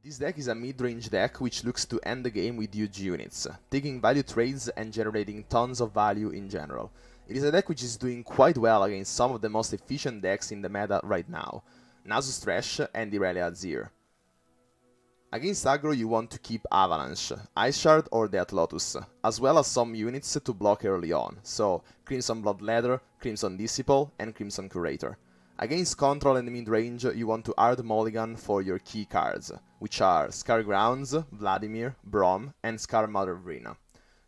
This deck is a mid-range deck which looks to end the game with huge units, taking value trades and generating tons of value in general. It is a deck which is doing quite well against some of the most efficient decks in the meta right now, Nasus Thresh and Irelia Azir. Against aggro you want to keep Avalanche, Ice Shard or Death Lotus, as well as some units to block early on, so Crimson Bloodleather, Crimson Disciple and Crimson Curator. Against control and mid-range you want to hard mulligan for your key cards, which are Scargrounds, Vladimir, Braum and Scar Mother Vrina.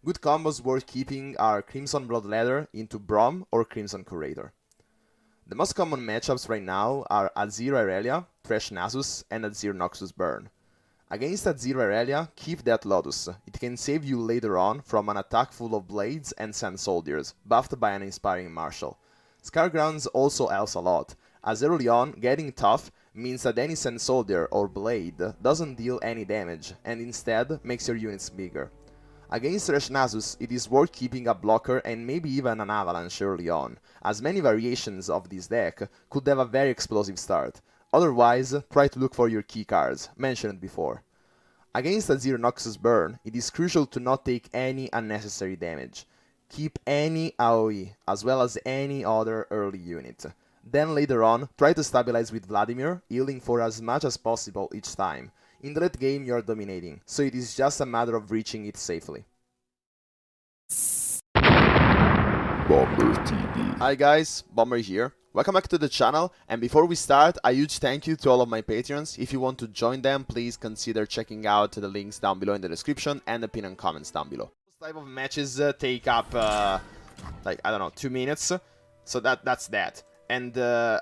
Good combos worth keeping are Crimson Bloodleather into Braum or Crimson Curator. The most common matchups right now are Azir Irelia, Thresh Nasus and Azir Noxus Burn. Against Azir Irelia, keep Death Lotus. It can save you later on from an attack full of blades and sand soldiers, buffed by an inspiring marshal. Scargrounds also helps a lot, as early on, getting tough means that any sand soldier or blade doesn't deal any damage, and instead makes your units bigger. Against Thresh Nasus, it is worth keeping a blocker and maybe even an avalanche early on, as many variations of this deck could have a very explosive start. Otherwise, try to look for your key cards, mentioned before. Against Azir Noxus Burn, it is crucial to not take any unnecessary damage. Keep any AoE, as well as any other early unit. Then later on, try to stabilize with Vladimir, healing for as much as possible each time. In the late game you are dominating, so it is just a matter of reaching it safely. Bomber TV. Hi guys, Bomber here. Welcome back to the channel, and before we start, a huge thank you to all of my patrons. If you want to join them, please consider checking out the links down below in the description and the pinned comments down below. This type of matches take up, like, I don't know, 2 minutes, so that's that. And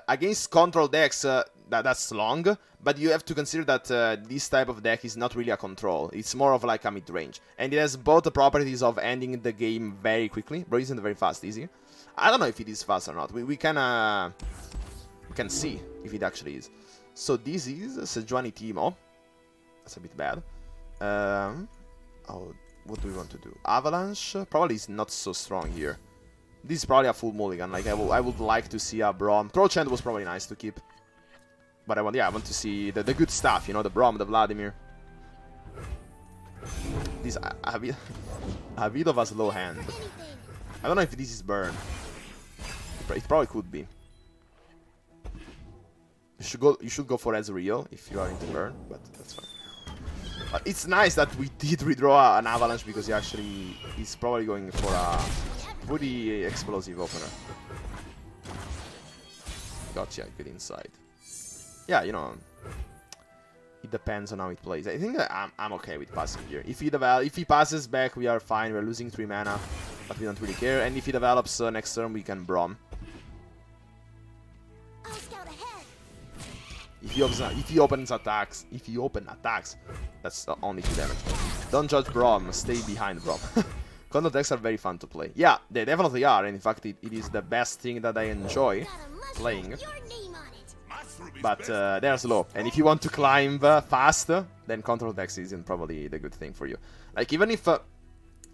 against control decks, that's long, but you have to consider that this type of deck is not really a control. It's more of like a mid-range. And it has both the properties of ending the game very quickly. Bro, isn't very fast, easy. I don't know if it is fast or not. We can see if it actually is. So this is Sejuani Timo. That's a bit bad. Oh, what do we want to do? Avalanche probably is not so strong here. This is probably a full mulligan. Like I would like to see a Braum. Troll Chant was probably nice to keep. But I want to see the good stuff, you know, the Braum, the Vladimir. This a bit of a slow hand. I don't know if this is burn. It probably could be. You should go for Ezreal if you are into burn, but that's fine. But it's nice that we did redraw an avalanche because he actually is probably going for a pretty explosive opener. Gotcha, good insight. Yeah, you know, it depends on how it plays. I think that I'm okay with passing here. If he passes back, we are fine. We're losing 3 mana, but we don't really care. And if he develops next turn, we can Braum. If he opens attacks, that's only 2 damage. Don't judge Braum. Stay behind Braum. Control decks are very fun to play. Yeah, they definitely are. And in fact, it is the best thing that I enjoy playing. But they're slow, and if you want to climb fast, then control decks isn't probably the good thing for you. Like, even if,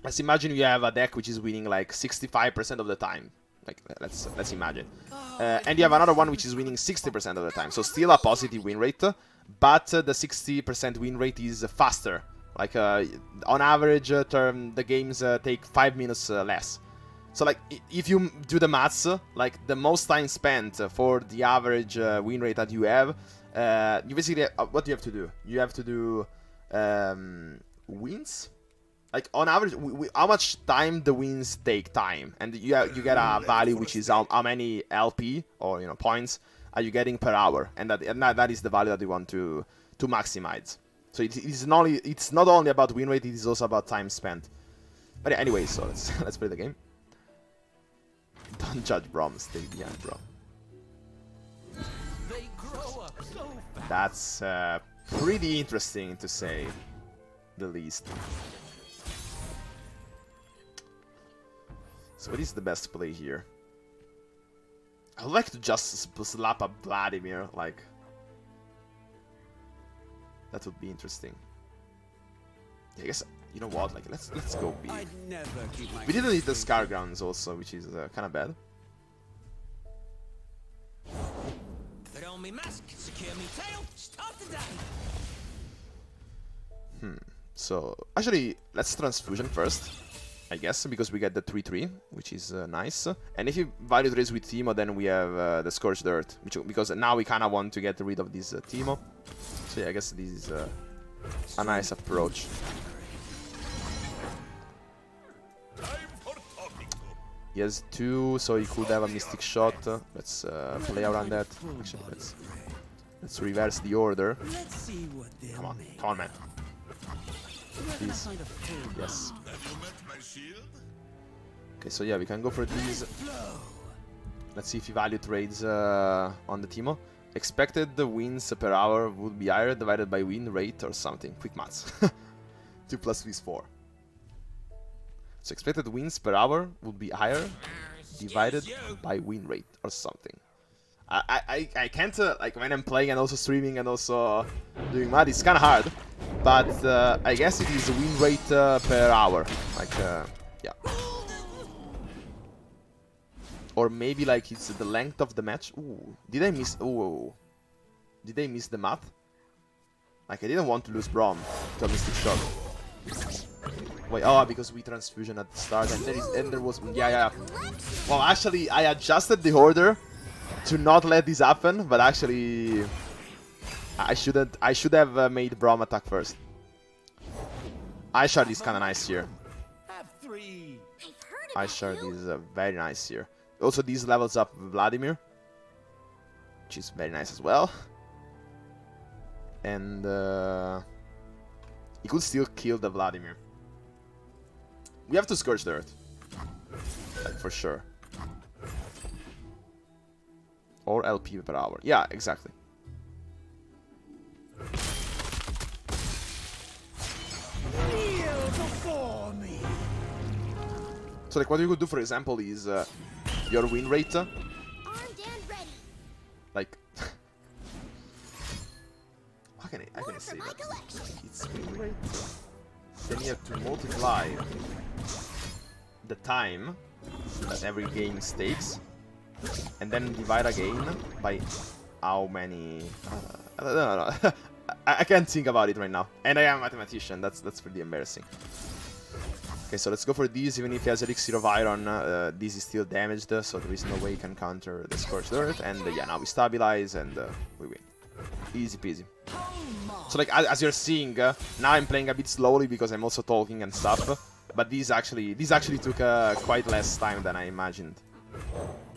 let's imagine you have a deck which is winning like 65% of the time. Like, let's imagine. And you have another one which is winning 60% of the time. So still a positive win rate, but the 60% win rate is faster. Like, on average, the games take 5 minutes less. So, like, if you do the maths, like, the most time spent for the average win rate that you have, you basically, what do you have to do? You have to do wins? Like, on average, how much time the wins take time? And you get a value which is how many LP, or, you know, points, are you getting per hour. And that is the value that you want to maximize. So it's not only about win rate, it is also about time spent. But yeah, anyway, so let's play the game. Don't judge Braum, stay behind Braum. That's pretty interesting to say the least. So what is the best play here? I would like to just slap a Vladimir, like... That would be interesting. Yeah, I guess, you know what, like, let's go B. We didn't need the Scargrounds also, which is kind of bad. Put on me mask, secure me tail, start the day. So, actually, let's transfusion first, I guess, because we get the 3-3, which is nice. And if you value trades with Teemo, then we have the Scorched Earth, because now we kind of want to get rid of this Teemo. So yeah, I guess this is a nice approach. He has 2, so he could have a Mystic Shot. Let's play around that. Actually, let's reverse the order. Come on, man. Please. Yes. Okay, so yeah, we can go for these. Let's see if he value trades on the Teemo. Expected wins per hour would be higher divided by win rate or something. Quick maths. 2 plus 3 is 4. So expected wins per hour would be higher divided by win rate or something. I can't, like, when I'm playing and also streaming and also doing math, it's kind of hard. But I guess it is win rate per hour. Like, yeah. Or maybe, like, it's the length of the match. Ooh, did I miss? Ooh. Did I miss the math? Like, I didn't want to lose Braum to a Mystic Shot. Wait, oh, because we transfusion at the start, and there was, yeah. Well, actually, I adjusted the order to not let this happen, but actually, I should have made Braum attack first. Ishard is kind of nice here. Ishard is very nice here. Also, these levels up Vladimir, which is very nice as well. And he could still kill the Vladimir. We have to Scorch the Earth, like, for sure. Or LP per hour. Yeah, exactly. So, like, what you could do, for example, is your win rate. Like, how can I say that? It's win rate. Then you have to multiply the time that every game takes, and then divide again by how many. I don't know. I can't think about it right now, and I am a mathematician. That's pretty embarrassing. Okay, so let's go for these. Even if he has Elixir of Iron, this is still damaged, so there is no way he can counter the Scorched Earth. And yeah, now we stabilize and we win. Easy peasy. So, like, as you're seeing, now I'm playing a bit slowly because I'm also talking and stuff. But this actually took quite less time than I imagined.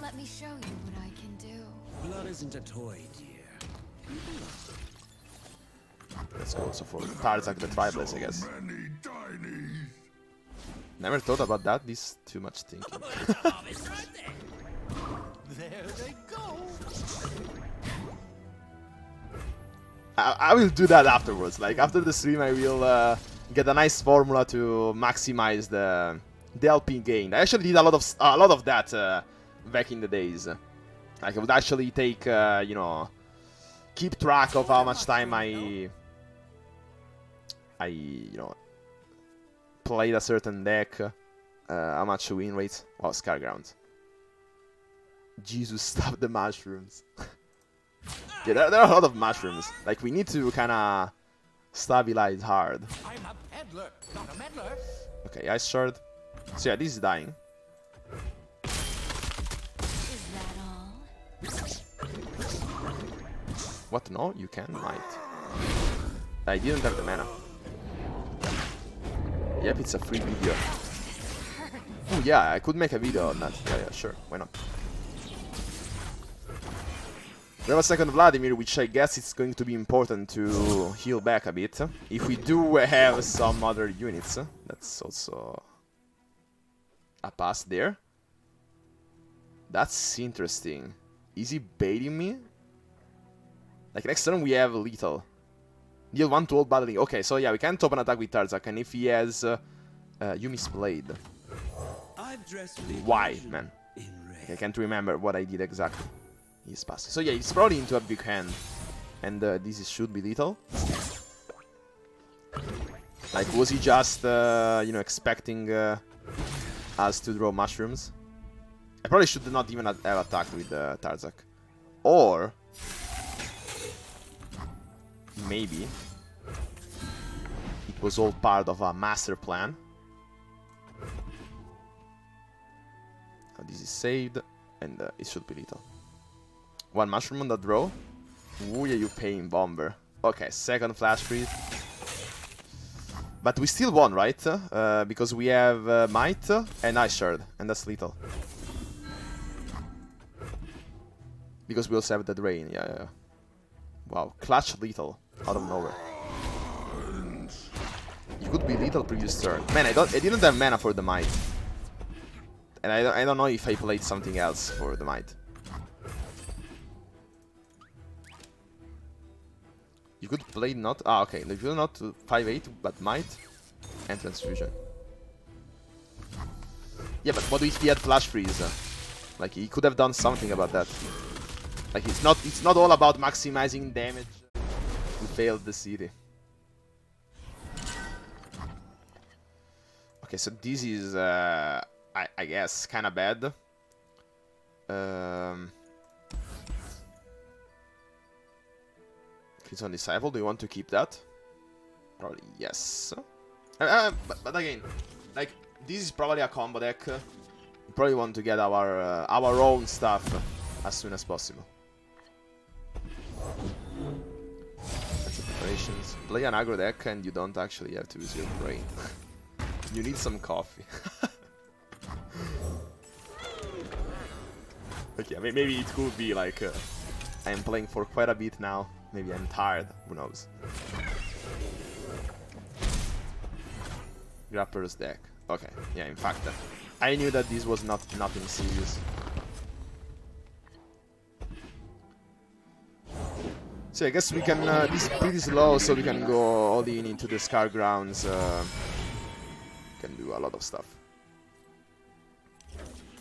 Let me show you what I can do. Blood isn't a toy, dear. Let's go also for Tarzak the Tribalist, I guess. Never thought about that. This too much thinking. There they go. I will do that afterwards. Like, after the stream, I will get a nice formula to maximize the LP gain. I actually did a lot of that back in the days. Like, I would actually take, you know, keep track of how much time I you know, played a certain deck, how much win rates. Oh, Scarground. Jesus, stop the mushrooms. Yeah, there are a lot of mushrooms. Like, we need to kind of stabilize hard. I'm a peddler, not a meddler. Okay, Ice Shard. So yeah, this is dying. Is that all? What? No, you can? Might. I didn't have the mana. Yep, it's a free video. Oh yeah, I could make a video on that. Yeah, sure. Why not? We have a second Vladimir, which I guess it's going to be important to heal back a bit. If we do have some other units, that's also a pass there. That's interesting. Is he baiting me? Like, next turn we have lethal. Deal 1 to all battling. Okay, so yeah, we can't open attack with Tarzak, and if he has Yumi's Blade. Why, man? I can't remember what I did exactly. He's passing. So yeah, he's probably into a big hand. And this should be lethal. Like, was he just, you know, expecting us to draw mushrooms? I probably should not even have attacked with Tarzak. Or maybe he was all part of a master plan. Now this is saved, and it should be lethal. One mushroom on the draw. Ooh, yeah, you paying bomber. Okay, second flash freeze. But we still won, right? Because we have might and ice shard, and that's lethal. Because we also have the drain, yeah. Wow, clutch lethal out of nowhere. You could be lethal previous turn. Man, I didn't have mana for the might, and I don't know if I played something else for the might. You could play not. Ah, okay. You could not 5/8, but might and transfusion. Yeah, but what if he had flash freeze? Like he could have done something about that. Like it's not all about maximizing damage. We failed the city. Okay, so this is I guess kind of bad. Crimson Disciple, do you want to keep that? Probably yes. But again, like this is probably a combo deck. We probably want to get our own stuff as soon as possible. That's the preparations. Play an aggro deck and you don't actually have to use your brain. You need some coffee. Okay, I mean, maybe it could be like I'm playing for quite a bit now. Maybe I'm tired. Who knows? Grapper's deck. Okay, yeah. In fact, I knew that this was nothing serious. So I guess we can. This is pretty slow, so we can go all in into the Scar Grounds. Can do a lot of stuff.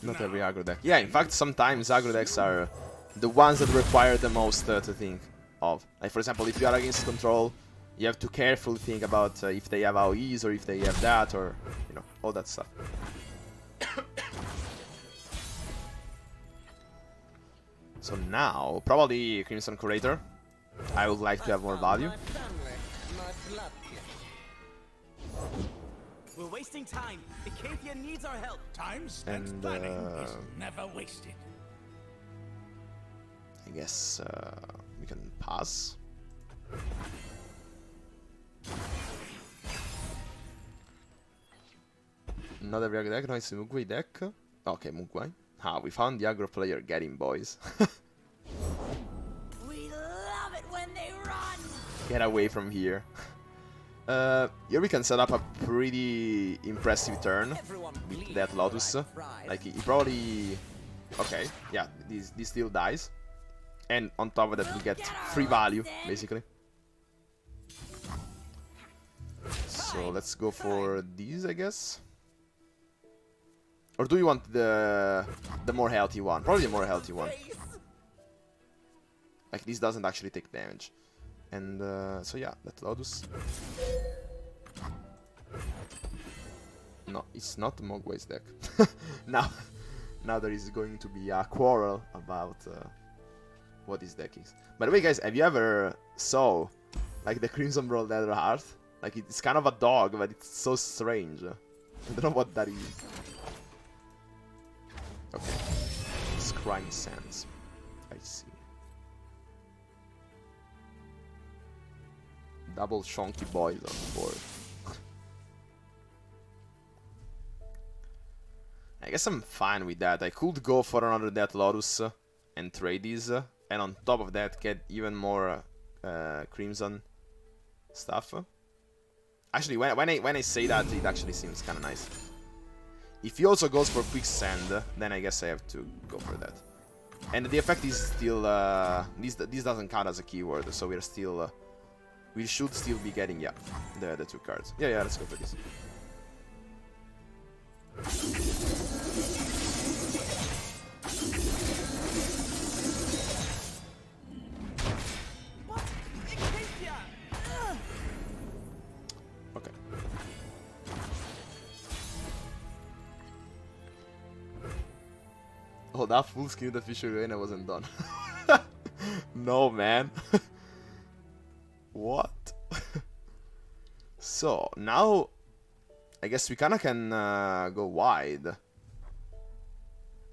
Not every aggro deck. Yeah, in fact, sometimes aggro decks are the ones that require the most to think of. Like, for example, if you are against control, you have to carefully think about if they have AoEs or if they have that, or, you know, all that stuff. So now, probably Crimson Curator. I would like to have more value. We're wasting time. Acacia needs our help. Time spent And, planning is never wasted. I guess we can pass. Not every aggro deck, no, it's a Mugwai deck. Okay, Mugwai. Ah, we found the aggro player getting boys. We love it when they run. Get away from here. Here we can set up a pretty impressive turn with that Lotus. Like, he probably... Okay, yeah, this still dies. And on top of that, we get free value, basically. So let's go for these, I guess. Or do you want the more healthy one? Probably the more healthy one. Like, this doesn't actually take damage. And so yeah, that Lotus. No, it's not Mogwai's deck. Now there is going to be a quarrel about what his deck is. By the way, guys, have you ever saw like the Crimson Brawl Leather Heart? Like, it's kind of a dog, but it's so strange. I don't know what that is. Okay, Scrying Sands. I see. Double chonky boys on the board. I guess I'm fine with that. I could go for another Death Lotus and trade these, and on top of that get even more Crimson stuff. Actually, when I say that, it actually seems kind of nice. If he also goes for Quicksand, then I guess I have to go for that. And the effect is still this doesn't count as a keyword, so we're still we should still be getting the two cards. Yeah, let's go for this. Okay. Oh, that full skin that Fisher Arena wasn't done. No, man. What? So, now, I guess we kinda can go wide.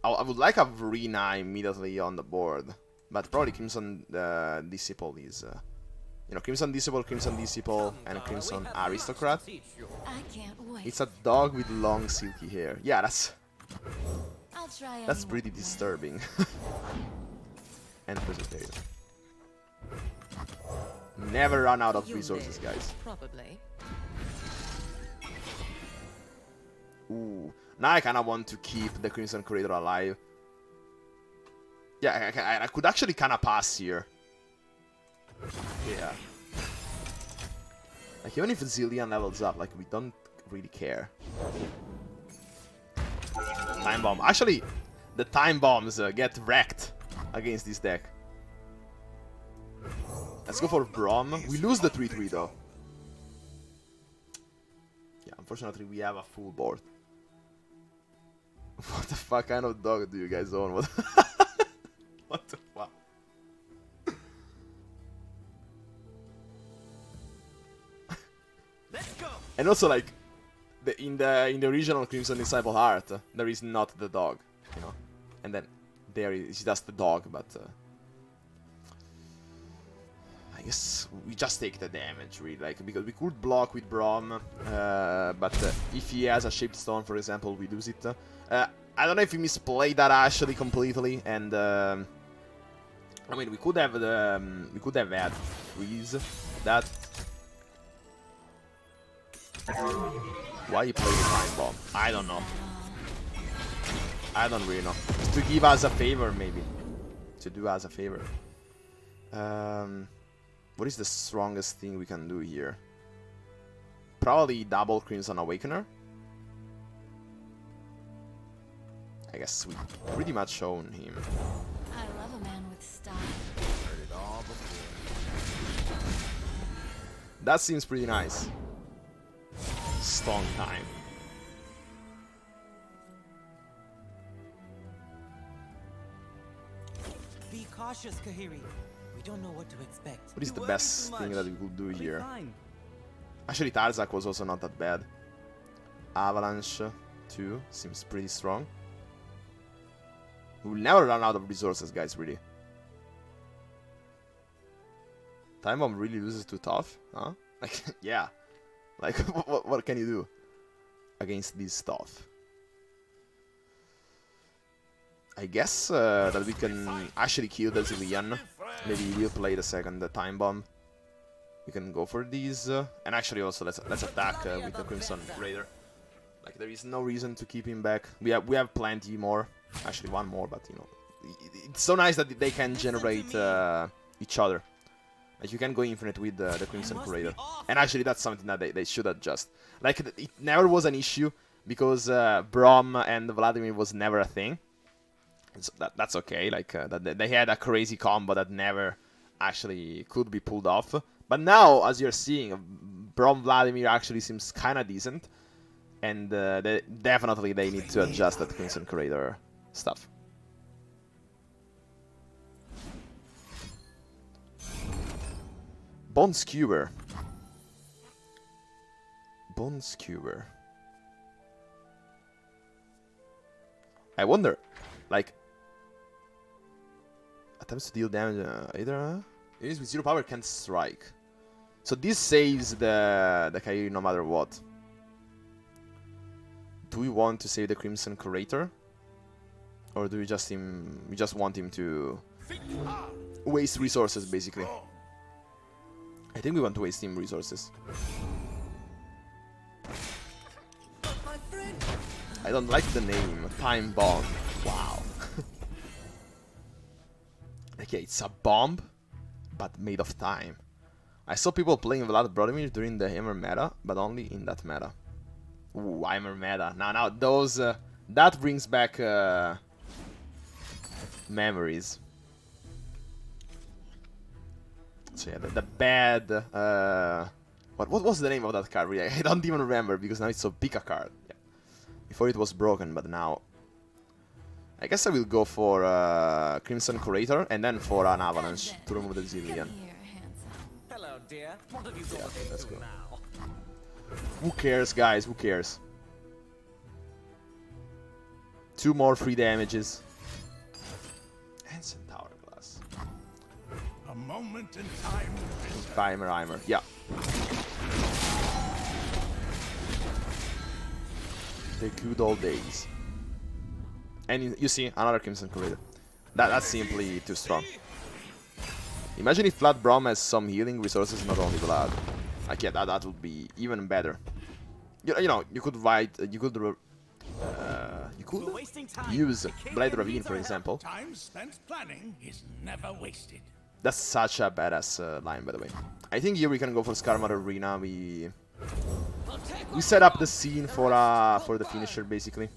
I would like a Verena immediately on the board, but probably Crimson Disciple is... you know, Crimson Disciple, and Crimson Aristocrat. I can't wait. It's a dog with long silky hair. Yeah, that's I'll try pretty disturbing. And Presbyterian. Never run out of resources, guys. Probably. Ooh, now I kinda want to keep the Crimson Curator alive. Yeah, I could actually kinda pass here. Yeah. Like, even if Zillion levels up, like, we don't really care. Time Bomb. Actually, the Time Bombs get wrecked against this deck. Let's go for Braum. We lose the 3-3 though. Yeah, unfortunately we have a full board. What the fuck kind of dog do you guys own? What, what the fuck? Let's go. And also, like, in the original Crimson Disciple Heart, there is not the dog, you know, and then there is just the dog. But I guess we just take the damage, really, like, because we could block with Braum, but if he has a Shaped Stone, for example, we lose it. I don't know if we misplayed that actually completely, and I mean, we could have had freeze that. Why you play the Time Bomb? I don't know. I don't really know. To give us a favor, maybe. To do us a favor. What is the strongest thing we can do here? Probably double Crimson Awakener. I guess we pretty much own him. I love a man with style. That seems pretty nice. Stone time. Be cautious, Kahiri. We don't know what to expect. What is You the worry best too thing much. that we could do We'll be here? fine. Actually, Tarzak was also not that bad. Avalanche 2 seems pretty strong. We will never run out of resources, guys, really. Time Bomb really loses to Tough, huh? Like, yeah. Like, what can you do against this stuff? I guess that we can actually kill the Zillion. Maybe we'll play the second Time Bomb. We can go for these, and actually also let's attack with the Crimson Raider. Like, there is no reason to keep him back. We have plenty more. Actually, one more, but you know, it's so nice that they can generate each other. Like, you can go infinite with the Crimson Curator. And actually, that's something that they should adjust. Like, it never was an issue, because Braum and Vladimir was never a thing. So that's okay. Like, that they had a crazy combo that never actually could be pulled off. But now, as you're seeing, Braum Vladimir actually seems kind of decent. And definitely they need to adjust that Crimson Curator stuff. Bone Skewer. Bone Skewer. I wonder, like, attempts to deal damage either. Units with 0 power can't strike. So this saves the Kairi no matter what. Do we want to save the Crimson Curator? Or do we just want him to waste resources, basically? I think we want to waste him resources. I don't like the name, Time Bomb. Wow. Okay, it's a bomb, but made of time. I saw people playing Vlad Vladimir during the Hammer meta, but only in that meta. Ooh, Hammer meta. Now those that brings back memories. So yeah, the bad. What was the name of that card? Really? I don't even remember because now it's so big a card. Yeah. Before it was broken, but now I guess I will go for Crimson Curator and then for an Avalanche to remove the Zillion. Come here, handsome. Hello, dear. What have you got let's go. now? Who cares, guys? Who cares? 2 more free damages. And Centaur Glass. A moment in time. Timer. Yeah. The good old days. And you see, another Crimson Corridor. That's simply too strong. Imagine if Vlad Braum has some healing resources, not only Vlad. Like, yeah, that would be even better. You know, you could use Blade Ravine, for example. Time spent planning is never wasted. That's such a badass line, by the way. I think here we can go for Skarmory Arena. We set up the scene for the finisher, basically.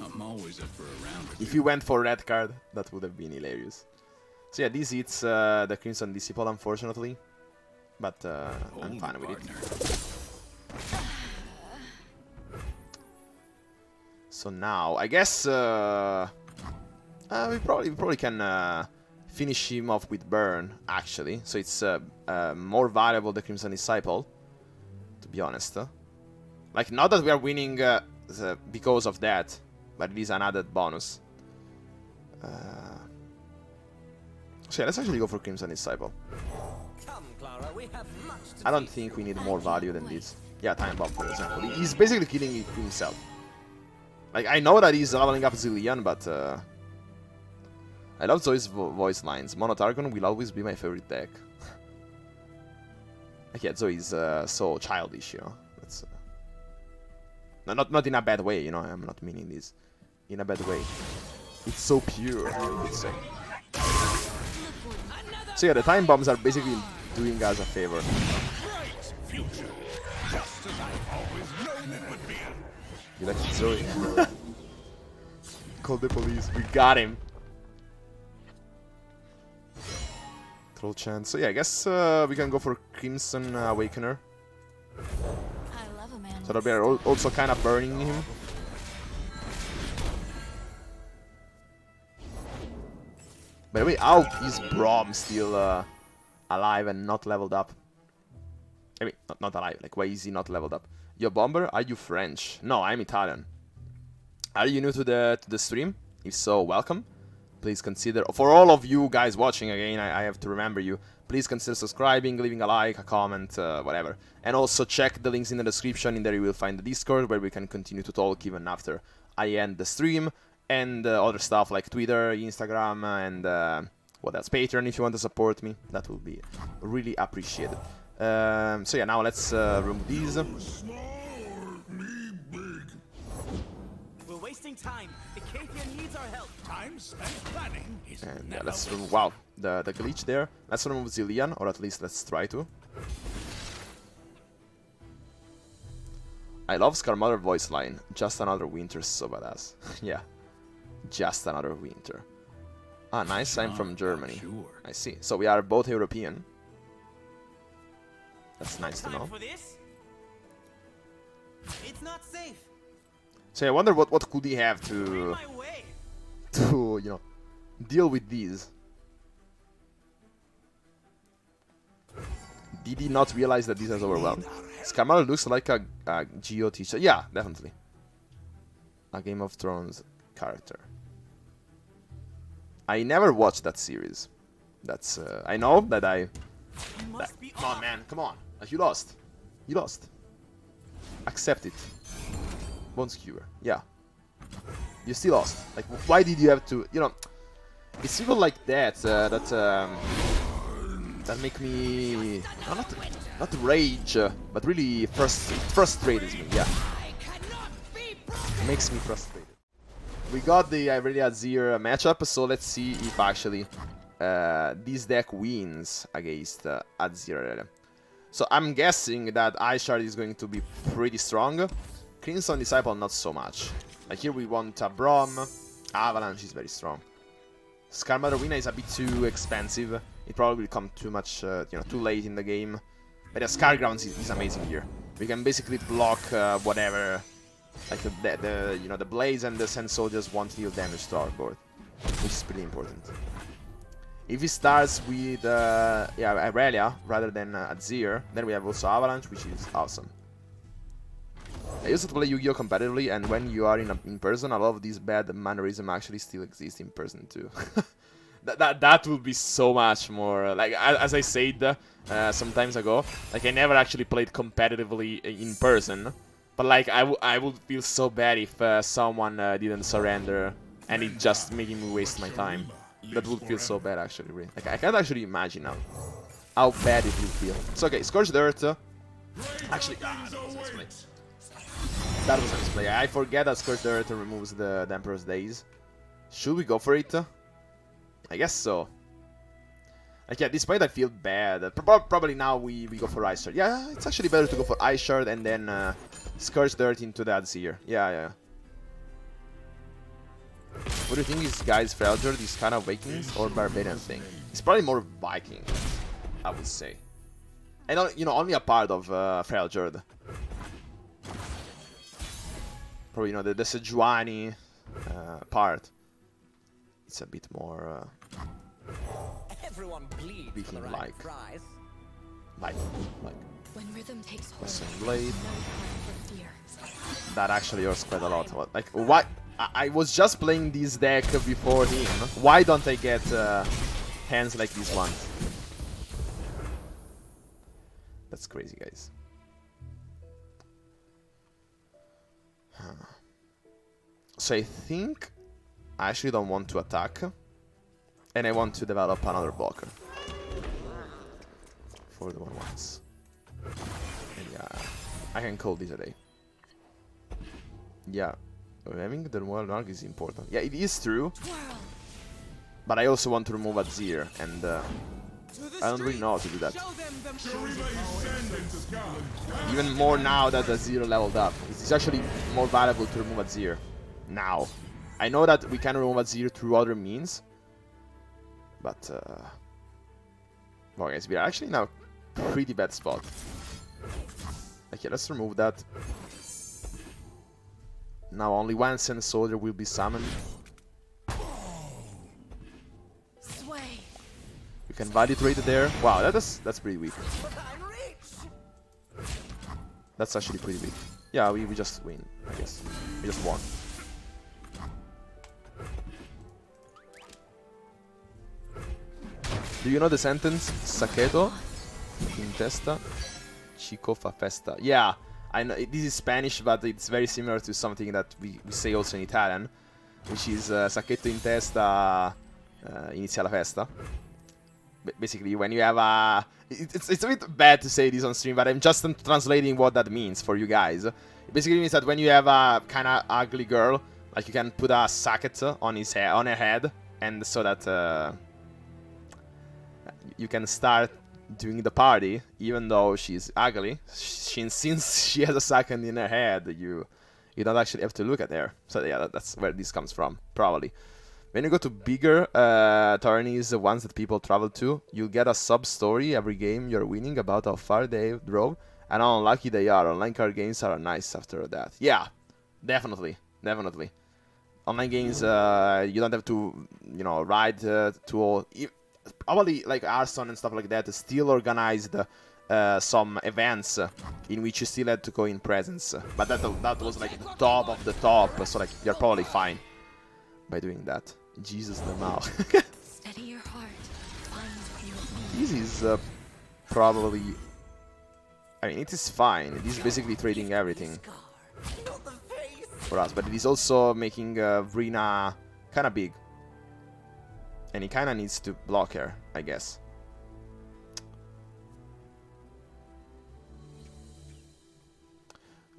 I'm always up for a round. If you went for red card, that would have been hilarious. So yeah, this hits the Crimson Disciple, unfortunately. But I'm fine with it. So now, I guess we probably can finish him off with Burn, actually. So it's more valuable, the Crimson Disciple, to be honest. Like, not that we are winning because of that, but it is an added bonus. So yeah, let's actually go for Crimson Disciple. Come, Clara, we have much to I don't teach think you. we need more value than this. Yeah, Time Bomb, for example. He's basically killing it himself. Like, I know that he's leveling up Zilean, but I love Zoe's voice lines. Mono Targon will always be my favorite deck. Like, yeah, Zoe's so childish, you know. That's not in a bad way, you know. I'm not meaning this in a bad way. It's so pure, I would say. So yeah, the Time Bombs are basically doing us a favor. Bright future, just as I've always known it would be. You like Zoe? Call the police. We got him. Troll chance. So yeah, I guess we can go for Crimson Awakener. I love a man. So that we are also kind of burning him. By the way, how is Braum still alive and not leveled up? I mean, not alive. Like, why is he not leveled up? Yo, Bomber, are you French? No, I'm Italian. Are you new to the stream? If so, welcome. Please consider, for all of you guys watching again, I have to remember you. Please consider subscribing, leaving a like, a comment, whatever. And also check the links in the description. In there you will find the Discord where we can continue to talk even after I end the stream. And other stuff like Twitter, Instagram, and what else? Patreon if you want to support me. That will be really appreciated. So yeah, now let's remove these. We're wasting time. Acacia needs our help. Time spent planning is And never let's remove, wasted. wow, the glitch there. Let's remove Zilean, or at least let's try to. I love Skarmory voice line. Just another winter, so badass. Yeah, just another winter. Ah, nice. I'm from Germany. Sure. I see. So we are both European. That's nice to Time know. for this? It's not safe. So I wonder what could he have You're in to my way. you know, deal with these. Did he not realize that this has overwhelmed? Skarmory looks like a Geo teacher. Yeah, definitely. A Game of Thrones character. I never watched that series. That's I know that I. You must be Come on, off. man. Come on. Like, you lost. You lost. Accept it. Bone Skewer. Yeah. You still lost. Like, why did you have to? You know, it's people like that that make me not rage, but really frustrates me. Yeah. Makes me frustrated. We got the Irelia Azir matchup, so let's see if actually this deck wins against Azir. So I'm guessing that Ishard is going to be pretty strong. Crimson Disciple not so much. Like here we want a Braum. Avalanche is very strong. Skarmory Arena is a bit too expensive. It probably will come too much, you know, too late in the game. But the Scargrounds is amazing here. We can basically block whatever. Like the you know, the Blades and the Sand Soldiers won't deal damage to our board, which is pretty important. If he starts with yeah, Irelia rather than Azir, then we have also Avalanche, which is awesome. I used to play Yu-Gi-Oh! Competitively, and when you are in person, a lot of these bad mannerism actually still exist in person too. that would be so much more like as I said some times ago. Like I never actually played competitively in person, but like I would feel so bad if someone didn't surrender and it just making me waste my time. That would feel so bad actually. Really. Like I can't actually imagine now how bad it would feel. So okay, Scorched Earth. Actually, that was a misplay. That was a misplay. I forget that Scorched Earth removes the Emperor's Days. Should we go for it? I guess so. Like, yeah, at this point I feel bad. Probably now we go for Ice Shard. Yeah, it's actually better to go for Ice Shard and then Scorched Earth into the Azir. Yeah. What do you think is guys Freljord is kind of Vikings or Barbarian thing? It's probably more Viking, I would say. And you know, only a part of Freljord. Probably, you know, the Sejuani part. It's a bit more Everyone bleeds for the right Viking-like. prize. Like. When rhythm takes hold, Western there's Blade. no time for fear. That actually hurts quite a lot. Like, why? I was just playing this deck before him. Why don't I get hands like this one? That's crazy, guys. So I think I actually don't want to attack, and I want to develop another blocker for the 1/1s. And yeah, I can call this a day. Yeah, having the Mobalytics is important. Yeah, it is true, but I also want to remove Azir, and I don't really know how to do that. Even more now that Azir leveled up. It's actually more valuable to remove Azir now. I know that we can remove Azir through other means, but well, guys, we are actually in a pretty bad spot. Okay, let's remove that. Now only one Sand Soldier will be summoned. Sway. You can value trade there. Wow, that's pretty weak. That's actually pretty weak. Yeah, we just win, I guess. We just won. Do you know the sentence? Saqueto in testa, Chico fa festa. Yeah, I know this is Spanish, but it's very similar to something that we say also in Italian, which is sacchetto in testa, inizia la festa. Basically, when you have a... It's a bit bad to say this on stream, but I'm just translating what that means for you guys. It basically means that when you have a kind of ugly girl, like you can put a sacket on her head, and so that you can start doing the party, even though she's ugly. Since she has a sacket in her head, you don't actually have to look at her. So yeah, that's where this comes from, probably. When you go to bigger tourneys, the ones that people travel to, you'll get a sub-story every game you're winning about how far they drove and how unlucky they are. Online card games are nice after that. Yeah, definitely. Online games, you don't have to, you know, ride to all... Probably like Hearthstone and stuff like that still organized some events in which you still had to go in presence. But that was like the top of the top, so like you're probably fine by doing that. Jesus the mouth. Steady your heart. Find your This is probably... I mean, it is fine. It is basically trading everything for us, but it is also making Vrina kind of big. And he kind of needs to block her, I guess.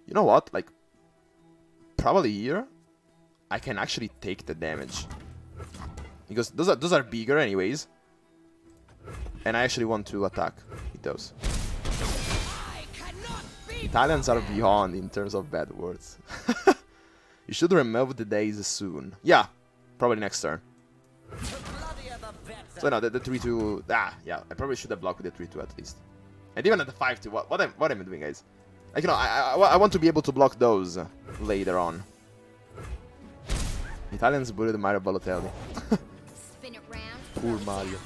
You know what? Like, probably here, I can actually take the damage. Because those are bigger anyways. And I actually want to attack with those. Italians are beyond in terms of bad words. You should remove the days soon. Yeah, probably next turn. So no, the 3-2... yeah, I probably should have blocked with the 3-2 at least. And even at the 5-2, what am I doing, guys? Like, you know, I want to be able to block those later on. Italians bullied Mario Balotelli. spin it round. Poor Mario.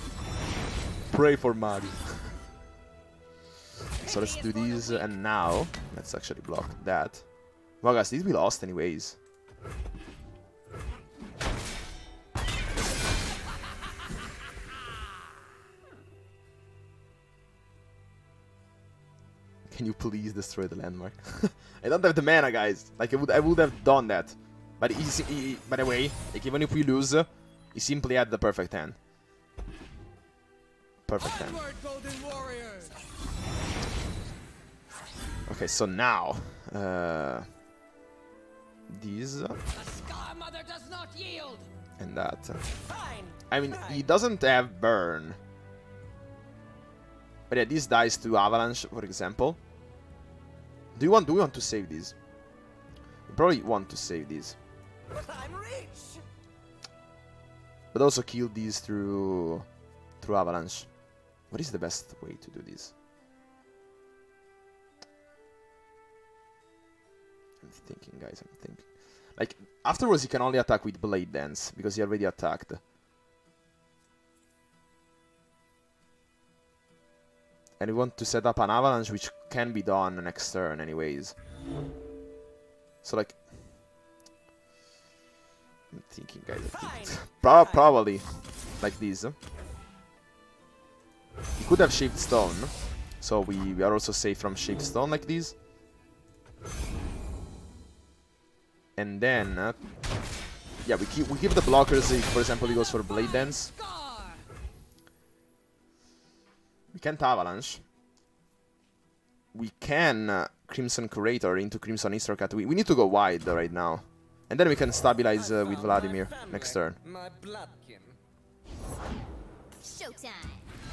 Pray for Mario. So let's do these, and now let's actually block that. Well, guys, these we lost anyways. Can you please destroy the landmark? I don't have the mana, guys. Like I would have done that. But by the way, like even if we lose, he simply had the perfect hand. Perfect hand. Okay, so now these and that. I mean, he doesn't have burn. But yeah, this dies to avalanche, for example. Do we want to save these? We probably want to save these. I'm rich. But also kill these through avalanche. What is the best way to do this? I'm thinking, guys, I'm thinking. Like, afterwards he can only attack with Blade Dance, because he already attacked. And we want to set up an avalanche, which can be done next turn anyways. So, like... I'm thinking, guys, I think... Probably like this. He could have Shaped Stone, so we are also safe from Shaped Stone like this. And then... yeah, we keep the blockers if, for example, he goes for Blade Dance. We can't Avalanche. We can Crimson Curator into Crimson Eastercat. We need to go wide right now. And then we can stabilize with Vladimir next turn.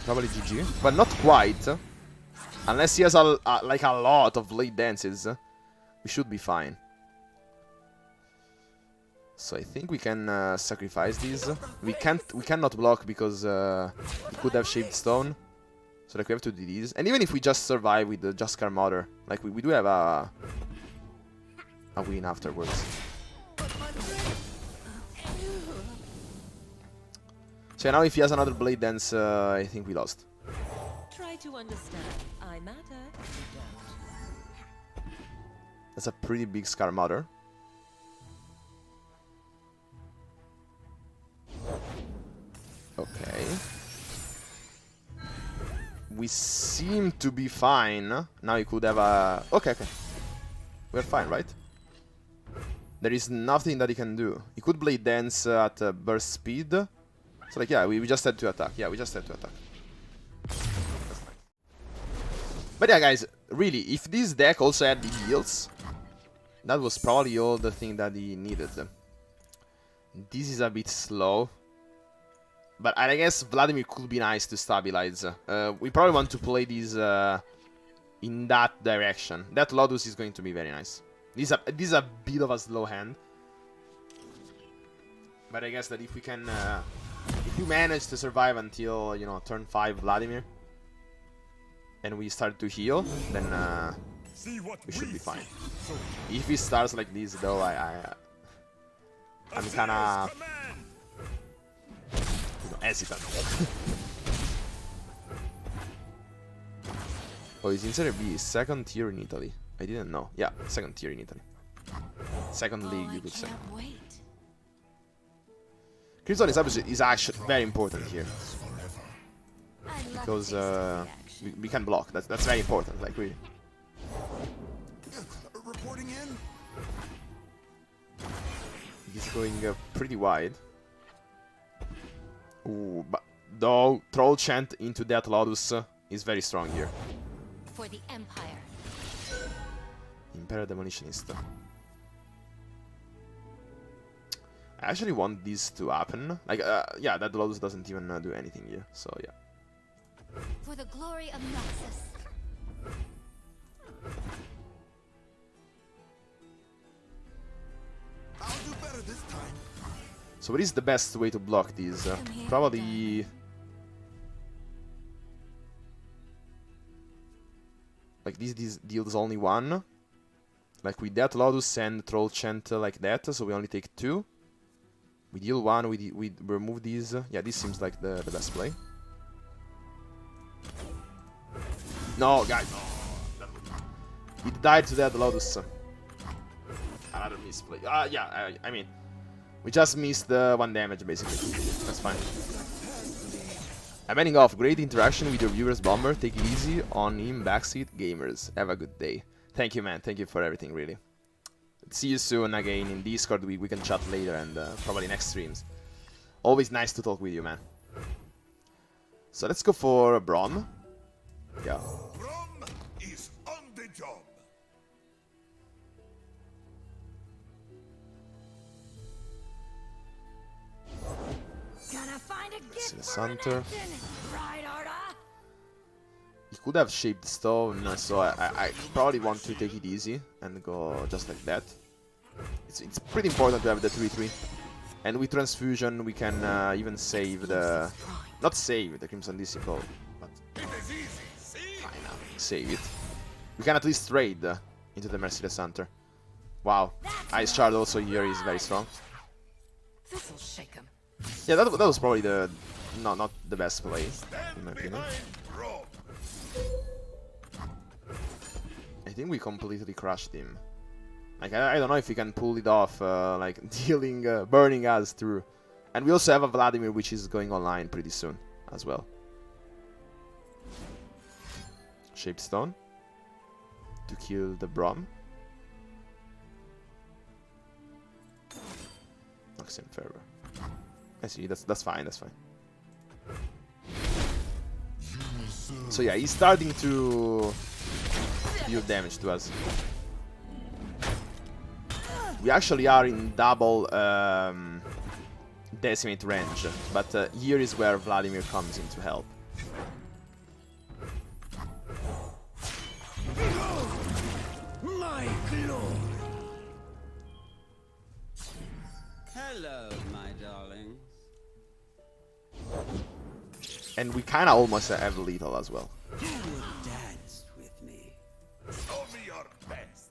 Probably GG. But not quite. Unless he has like a lot of Blade Dances. We should be fine. So I think we can sacrifice these. We cannot block because we could have Shaped Stone. So like we have to do these. And even if we just survive with the Just Mother, like we do have a win afterwards. So now if he has another Blade Dance, I think we lost. Try to understand. I matter. That's a pretty big Mother. Okay. We seem to be fine. Now you could have a... Okay. We're fine, right? There is nothing that he can do. He could Blade Dance at burst speed. So like, yeah, we just had to attack. Yeah, we just had to attack. But yeah, guys, really, if this deck also had the heals, that was probably all the thing that he needed. This is a bit slow. But I guess Vladimir could be nice to stabilize. We probably want to play these in that direction. That Lotus is going to be very nice. This is a bit of a slow hand. But I guess that if we can... if you manage to survive until, you know, turn 5 Vladimir, and we start to heal, then we should be fine. If he starts like this, though, I'm kinda... hesitant. Oh, he's in Serie B, second tier in Italy. I didn't know. Yeah, second tier in Italy. Second league, you could say. Crimson is actually very important here. Because we can block. That's very important, like really. Reporting in. He's going pretty wide. Ooh, but though Troll Chant into that Lotus is very strong here. For the Empire. Imperial Demolitionist. I actually want this to happen. Like, yeah, that Lotus doesn't even do anything here, so yeah. For the glory of Noxus. I'll do better this time. So what is the best way to block these? Probably... like this deals only 1. Like with that Lotus and Troll Chant like that, so we only take 2. We deal 1, we remove these. Yeah, this seems like the best play. No, guys, no. He died to that Lotus. Another misplay. Yeah, I mean, we just missed the 1 damage, basically. That's fine. I'm ending off. Great interaction with your viewers, Bomber. Take it easy on him, backseat gamers. Have a good day. Thank you, man. Thank you for everything, really. See you soon again in Discord. We can chat later and probably next streams. Always nice to talk with you, man. So let's go for Braum. Yeah. Braum is on the job. Gonna find a gift the for center. Renekton, right, Arda? He could have shaped stone, so I probably want to take it easy and go just like that. It's pretty important to have the 3-3. And with Transfusion we can even save the... Not save the Crimson Disciple, but kinda save it. We can at least trade into the Merciless Hunter. Wow, Ice Shard also here is very strong. This'll shake him. Yeah, that was probably the... No, not the best play, in my opinion. I think we completely crushed him. Like, I don't know if he can pull it off, like, dealing, burning us through. And we also have a Vladimir, which is going online pretty soon, as well. Shaped Stone. To kill the Braum. Noxian Fervor. I see, that's fine, that's fine. So yeah, he's starting to deal damage to us. We actually are in double decimate range, but here is where Vladimir comes in to help. My glory. Hello, my darlings. And we kinda almost have lethal as well. You would dance with me. Show me your best.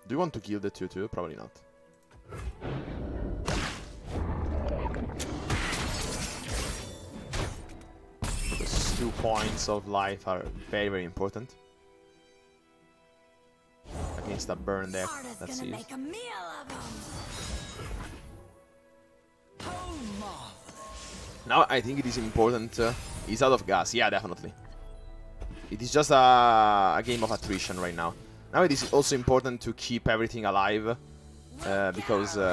Do you want to kill the 2-2? Probably not. Those 2 points of life are very, very important. Against a burn deck, Arda's that's gonna it. make a meal of them. Oh, marvelous. Now I think it is important. He's out of gas, yeah, definitely. It is just a game of attrition right now. Now it is also important to keep everything alive, because you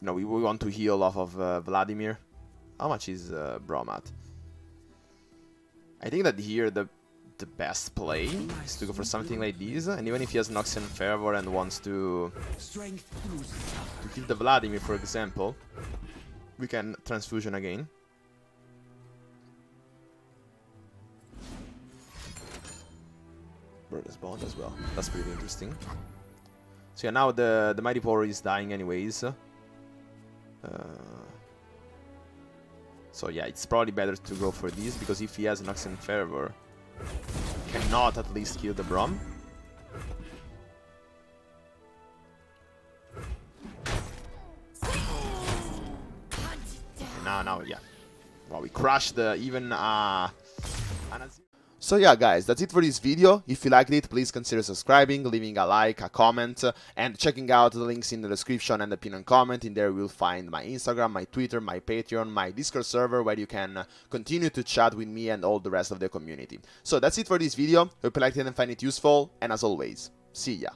know, we want to heal off of Vladimir. How much is Braum at? I think that here the best play is to go for something like this, and even if he has Noxian Fervor and wants to kill the Vladimir, for example, we can Transfusion again. Burner's Bond as well. That's pretty interesting. So yeah, now the Mighty Power is dying anyways. So yeah, it's probably better to go for this, because if he has Noxian Fervor, he cannot at least kill the Braum. Now, yeah. Wow, we crushed even an Azir. So yeah, guys, that's it for this video. If you liked it, please consider subscribing, leaving a like, a comment, and checking out the links in the description and the pinned comment. In there you'll find my Instagram, my Twitter, my Patreon, my Discord server, where you can continue to chat with me and all the rest of the community. So that's it for this video. Hope you liked it and find it useful, and as always, see ya.